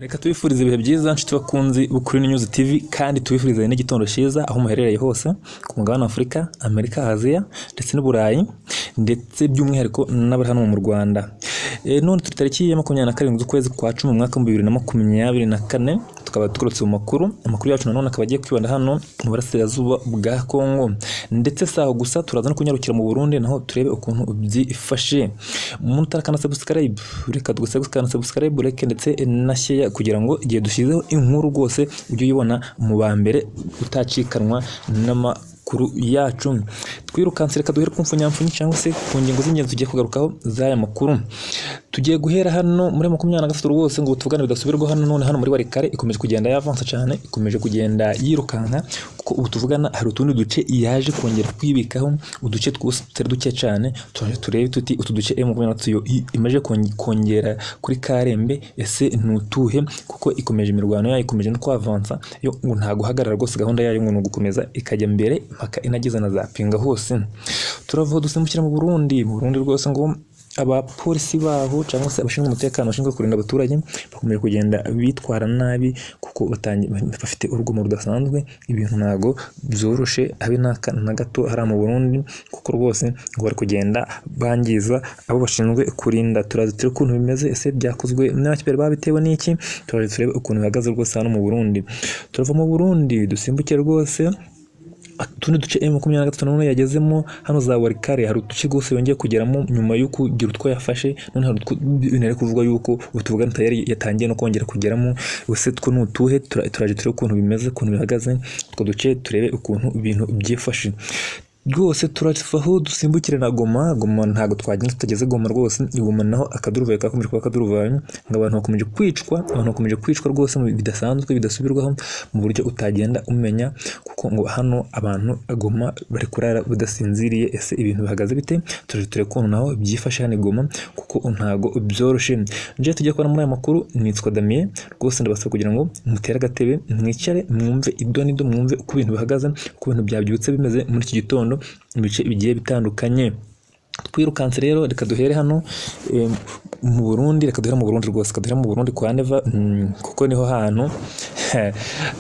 Reka tubifurize ibihe byiza nshuti bakunzi bukuri News TV kandi tubifurize n'igitondo cyiza aho muherereye hose ku mugabane wa Afurika, Amerika, Aziya ndetse n'Uburayi ndetse by'umwihariko n'abari hano mu Rwanda. None turi tariki ya 27 z'ukwezi kwa 10 mu mwaka wa 2024 tukaba tukurutse mu makuru yacu nanone akaba agiye kwibanda hano mu burasirazuba bwa Kongo ndetse saho gusa turaza no kunyarukira mu Burundi naho turebe ukuntu byifashe. Umuntu utarakana subscribe reka dugusaba subscribe like ndetse na share kugira ngo igihe dushyizeho inkuru rwose ujye uyibona mu ba mbere utacikanwa n'amakuru yacu. Twirukanse reka duhere ku mfunyamfunyi cyangwa se ku ngingo z'ingenzi tugiye kugarukaho z'aya makuru. Tugiye guhera hano muri 23 rwose ngo tuvugane bidasubirwa hano muri Warikare ikomeje kugenda yavansa cyane, ikomeje kugenda yirukanka kuko ubu tuvugana hari utundi duce yaje kongera kwibikaho uduce twose tutari duke cyane. Turebe tuti utu duce M23 imaje kongera kuri Karembe ese nutuhe kuko ikomeje imirwano yayo ikomeje no kwavansa yo ngo nta guhagarara rwose gahunda yayo ngo gukomeza ikajya mbere mpaka inagize na zapinga hose. Turava dusimbukira mu Burundi rwose ngo abapolisi baho cyangwa se abashinzwe umutekano bashinzwe kurinda abaturage bakomeje kugenda bitwara nabi kuko bafite urugomo rudasanzwe. Ibintu ntago byoroshe habe na gato hari mu Burundi kuko rwose ngo bari kugenda bangiza abo bashinzwe kurinda. Turazi turi ukuntu bimeze ese byakozwe n'abakibere babitewe n'iki, turazi turebe ukuntu bihagaze rwose hano mu Burundi. Turava mu Burundi dusimbukira rwose tundi duce M23 none yagezemo hano za Warikare hari uduce rwose yongeye kugeramo nyuma yo kugira utwo yafashe. None hari binere kuvuga yuko utuvugana tayari yatangiye no kongera kugeramo use two nutuhe turaje turebe ukuntu bimeze ukuntu bihagaze two duce turebe ukuntu ibintu byifashe rwose. Turafaho dusimbukire na Goma ntago twagenda tutageze Goma rwose. Igoma naho akaduruvaye kakomeje kuba akaduruvaye ngo abantu bakomeje kwicwa rwose mu bidasanzwe bidasubirwaho mu buryo utagenda umenya kuko ngo hano abantu Goma bari kurara budasinziriye. Ese ibintu bihagaze bite? Turaje kuntu naho byifashe hano Goma kuko ntago byoroshe. Nje tujye kubona muri aya makuru nitwa Damien rwose ndabasaba kugira ngo mutere agatebe mwicare mwumve idonido mwumve uko ibintu bihagaze uko ibintu byabyutse bimeze muri iki gitondo ibice bigiye bitandukanye. Twirukanse rero reka duhere hano mu Burundi, reka duhere mu Burundi rwose, duhere mu Burundi kwa Neva kuko niho hantu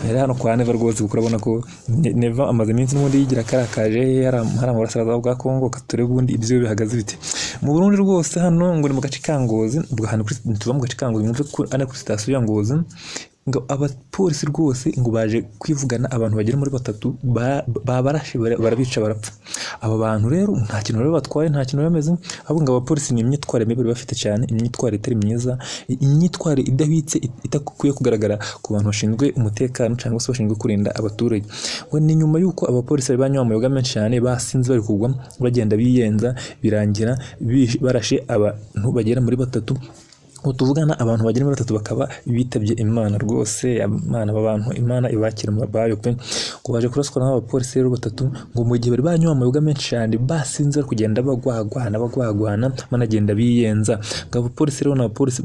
hano kwa Neva rwose kuko urabona ko Neva amaze iminsi n'ubundi yigira karakaje hari amurasiraza bwa Kongo. Kature bundi ibyo bihagaze bite mu Burundi rwose hano ngo ni mu gace ka Ngozi ubwo hano tuva mu gace ka Ngozi mwumve ko ana kuri station ya Ngozi ngo abapolisi rwose ngo baje kwivugana abantu bagera muri batatu babarashe barabica barapfa. Aba bantu rero nta kintu rero batwaye nta kintu bameze ahubwo ngo abapolisi ni imyitware mibi bafite cyane, imyitware itari myiza, imyitware idahwitse itakwiye kugaragara ku bantu bashinzwe umutekano cyangwa se bashinzwe kurinda abaturage. Ngo ni nyuma yuko abapolisi bari banywa amayoga menshi cyane basinze bari kugwa bagenda biyenza birangira barashe abantu bagera muri batatu. Utuvugana abantu bagera muri batatu bakaba bitabye Imana rwose. Abantu Imana ibakira mu bayo pe ngo baje kuraswa n'abapolisi rero batatu ngo mu gihe bari banywa amayoga menshi cyane basinze kugenda bagwagwana managenda biyenza. Ngo abapolisi rero n'abapolisi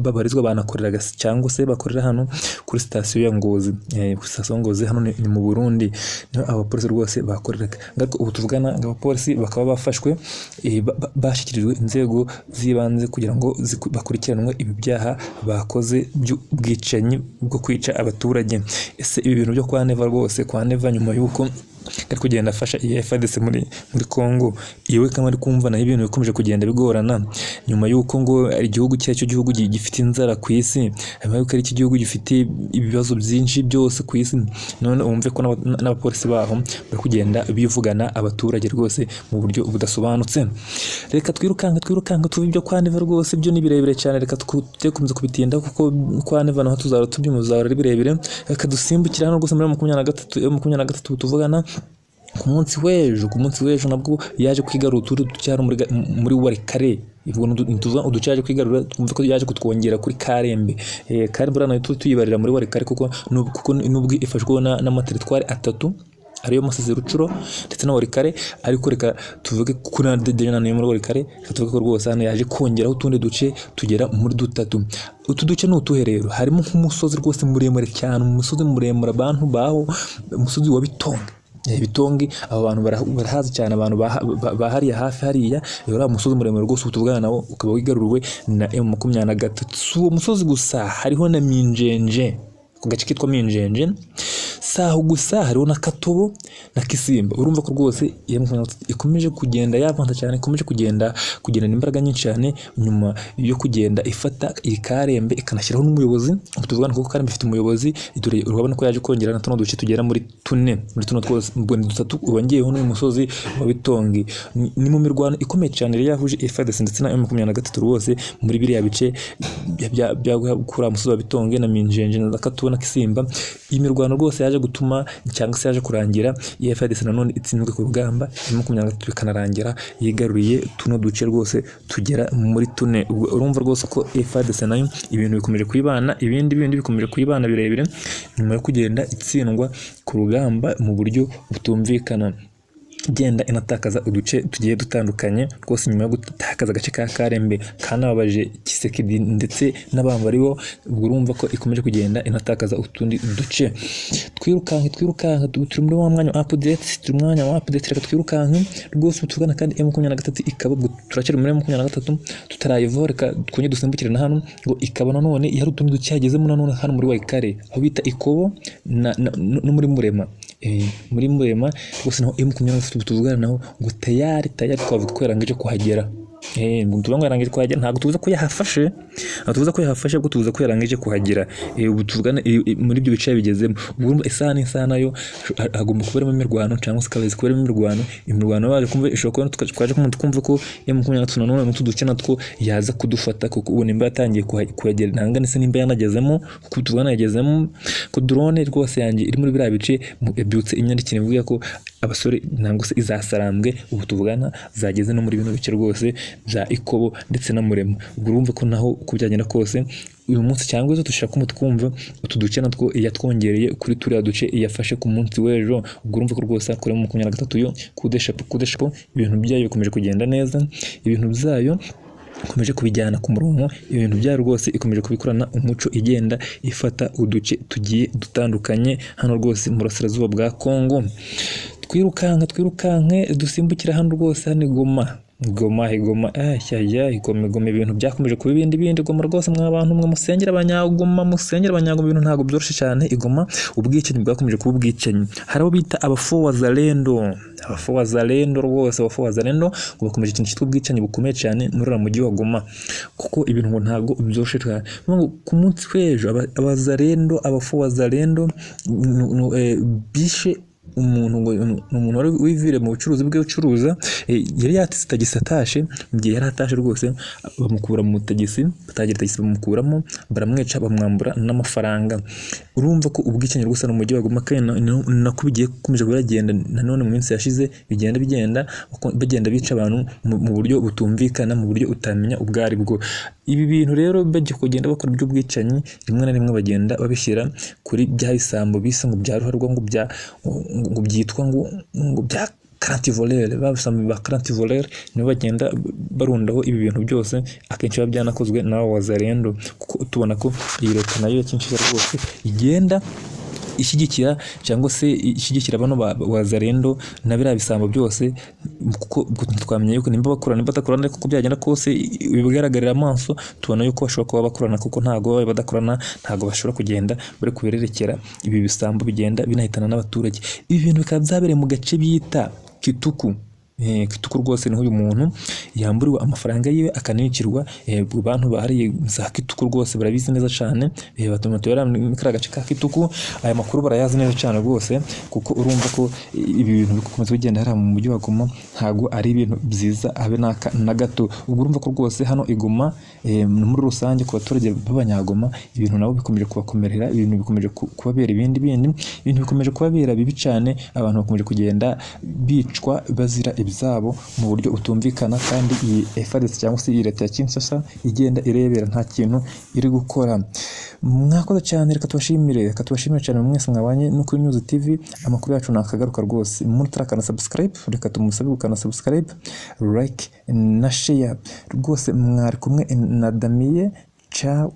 babarizwa banakorera cyangwa se bakorera hano kuri station ya Ngozi kuri station Ngozi hano ni mu Burundi niho abapolisi rwose bakorera. Ngo ubu tuvugana ngo abapolisi bakaba bafashwe bashikirijwe inzego zibanze kugira ngo bakurikiranwe ibi byaha bakoze by'ubwicanyi bwo kwica abaturage. Ese ibi bintu byo kwa Neva rwose kwa Neva nyuma yuko ari kugenda afasha FARDC muri Kongo iwe kama ari kumva na ibintu bikomeje kugenda bigorana nyuma yuko ngo igihugu cyacu gihugu gifite inzara ku isi, yuko ari iki gihugu gifite ibibazo byinshi byose ku isi. None umve ko n'abapolisi baho bari kugenda bivugana abaturage rwose mu buryo budasobanutse. Reka twirukanka tuve ibyo kwa Neva rwose byo ni birebire cyane. Reka tukomeze kubitinda kuko kwa Neva naho tuzara tubyumuzara ari birebire. Reka dusimbukira hano rwose muri 23 tuvugana ku munsi w'ejo nabwo yaje kwigarura utundi ducyaro muri Warikare. Ibwo uducaje kwigarura twumve ko yaje kutwongera kuri Karembe. Karembe rano tuyibarira muri Warikare kuko nubwo ifashwe n'amateritwari atatu ariyo Masisi, Rucuro ndetse na Warikare, ariko reka tuvuge kuri deje nayo muri Warikare. Reka tuvuge ko rwose hano yaje kongeraho utundi duce tugera muri dutatu. Utu duce n'utuhe rero harimo nk'umusozi rwose muremure cyane, umusozi muremure abantu baho umusozi wa Bitonga Bitongi abo bantu barahazi cyane, abantu bahariya hafi hariya uriya musozi muremure rwose utuvugana nawo ukaba wigaruriwe na M23. Si uwo musozi gusa, hariho na Minjenje, ku gace kitwa Minjenje. Saho gusa hariho na Katobo na Kisimba. Urumva ko rwose ikomeje kugenda yavanta cyane, ikomeje kugenda imbaraga nyinshi cyane, nyuma yo kugenda ifata Karembe ikanashyiraho n'umuyobozi. Tuvugana kuko Karembe ifite umuyobozi, urabona ko yaje kongera na tuno duce tugera muri tuno twose mbone dutatu ubongeyeho n'uyu musozi wa Bitongi. Ni mu mirwano ikomeye cyane yari yahuje FARDC ndetse na M23 rwose muri biriya bice bya kuri musozi wa Bitongi na Minjenje na Katobo na Kisimba. Iyi mirwano rwose yaje gutuma cyangwa se yaje kurangira FARDC nanone itsinzwe ku rugamba, M23 bikanarangira yigaruriye tuno duce rwose tugera muri tune. Urumva rwose ko FARDC nayo ibintu bikomeje kuyibana, ibindi bikomeje kuyibana birebire, nyuma yo kugenda itsindwa ku rugamba mu buryo butumvikana, genda inatakaza uduce tugiye dutandukanye rwose. Nyuma yo gutakaza agace ka Karembe kanababaje Kisekedi ndetse n'abambari bo, urumva ko ikomeje kugenda inatakaza utundi duce. Twirukanke turi muri wa mwanya wa update, reka twirukanke rwose tuvugana. Kandi M23 ikaba turakiri muri M23 tutarayivaho, reka twonye dusimbukire na hano ngo ikaba nanone yari utundi duce yagezemo nanone hano muri Waikare aho bita Ikobo no muri Murema. Muri Murema rwose naho M23 tuvugana naho ngo tayari twavuga ko yarangije kuhagera. Tuvuga ngo yarangije kuhagera, ntabwo tuvuze ko yahafashe, ubwo tuvuze ko yarangije kuhagera. Ubu tuvugana muri ibyo bice bigezemo, ubwo isaha nayo agomba kuberamo imirwano cyangwa se kabezi kuberamo imirwano baje kumva ishobora kuba twaje kumva ko M23 nanone n'utu duce natwo yaza kudufata, kuko ubu nimba yatangiye kuhagera ntanga nese nimba yanagezemo, kuko tuvugana yagezemo ko drone rwose yanjye iri muri biriya bice byutse imyandikire ivuga ko abasore ntabwo se izasarambwe. Ubu tuvugana zageze no muri bino bice rwose bya Ikobo ndetse na Murema. Ubwo urumva ko naho uko byagenda kose uyu munsi cyangwa zo dushaka kumutwumva utu duce natwo yatwongereye kuri turiya duce yafashe ku munsi w'ejo. Ubwo urumva ko rwose kuri M23 yo kudeshapo ibintu byayo bikomeje kugenda neza, ibintu byayo ikomeje kubijyana ku murongo, ibintu byayo rwose ikomeje kubikorana umuco, igenda ifata uduce tugiye dutandukanye hano rwose mu burasirazuba bwa Kongo. Twirukanke dusimbukira hano rwose hano Goma ibintu byakomeje kuba ibindi Goma rwose mw'abantu mwe musengera abanyagoma ibintu ntabwo byoroshye cyane. Igoma ubwicanyi bwakomeje kuba ubwicanyi, hari abo bita abafu wazalendo rwose ngo bakomeje ikintu cyitwa ubwicanyi bukomeye cyane muri uriya mujyi wa Goma, kuko ibintu ngo ntabwo byoroshye cyane. Ku munsi w'ejo abafu wazalendo bishe umuntu wari wivire mu bucuruzi bwe ucuruza, yari yatise tagisi atashe, mu gihe yari atashe rwose bamukura mu tagisi, batagira tagisi bamukuramo, baramwica bamwambura n'amafaranga. Urumva ko ubwicanyi rwose no mu mujyi wa Goma kandi nako bigiye gukomeza biragenda nanone mu minsi yashize, bagenda bica abantu mu buryo butumvikana, mu buryo utamenya ubwo ari bwo. Ibi bintu rero bagiye kugenda bakora by'ubwicanyi, rimwe na rimwe bagenda babishyira kuri bya bisambo bisa ngo bya ruharwa ngo byitwa ngo bya crantivolere, babisambo ba crantivolere nibo bagenda barundaho ibi bintu byose. Akenshi biba byanakozwe na wazalendo, kuko tubona ko iyi leta nayo cyinshi rwose igenda ishyigikira cyangwa se ishyigikira bano wazalendo na biriya bisambo byose, kuko twamenye yuko nimba badakorana kuko byagenda kose bigaragarira amaso, tubona yuko bashobora kuba bakorana, kuko ntago badakorana ntago bashobora kugenda bari kubirerekera ibi bisambo bigenda binahitana n'abaturage. Ibi bintu bikaba byabereye mu gace bita Kituku rwose, niho uyu muntu yamburiwe amafaranga yiwe akanicirwa. Abantu bahariye za Kituku rwose barabizi neza cyane, batuma tuyara mu gace ka Kituku. Aya makuru barayazi neza cyane rwose, kuko urumva ko ibi bintu bikomeza bigenda hari mu mujyi wa Goma ntago ari ibintu byiza habe na gato. Ubwo urumva ko rwose hano Igoma muri rusange ku baturage b'abanyagoma ibintu nabo bikomeje kubakomerera, ibintu bikomeje kubabera ibintu bikomeje kubabera bibi cyane. Abantu bakomeje kugenda bicwa bazira zabo mu buryo utumvikana, kandi iyi FARDC cyangwa se iyi leta ya Kinshasa igenda irebera nta kintu iri gukora. Mwakoze cyane, reka tubashimire cyane mwese mwabanye no kuri News TV. Amakuru yacu nakagaruka rwose, mutarakana subscribe, reka tumusabe gukana subscribe, like na share rwose. Mwari kumwe na Damiye, ciao.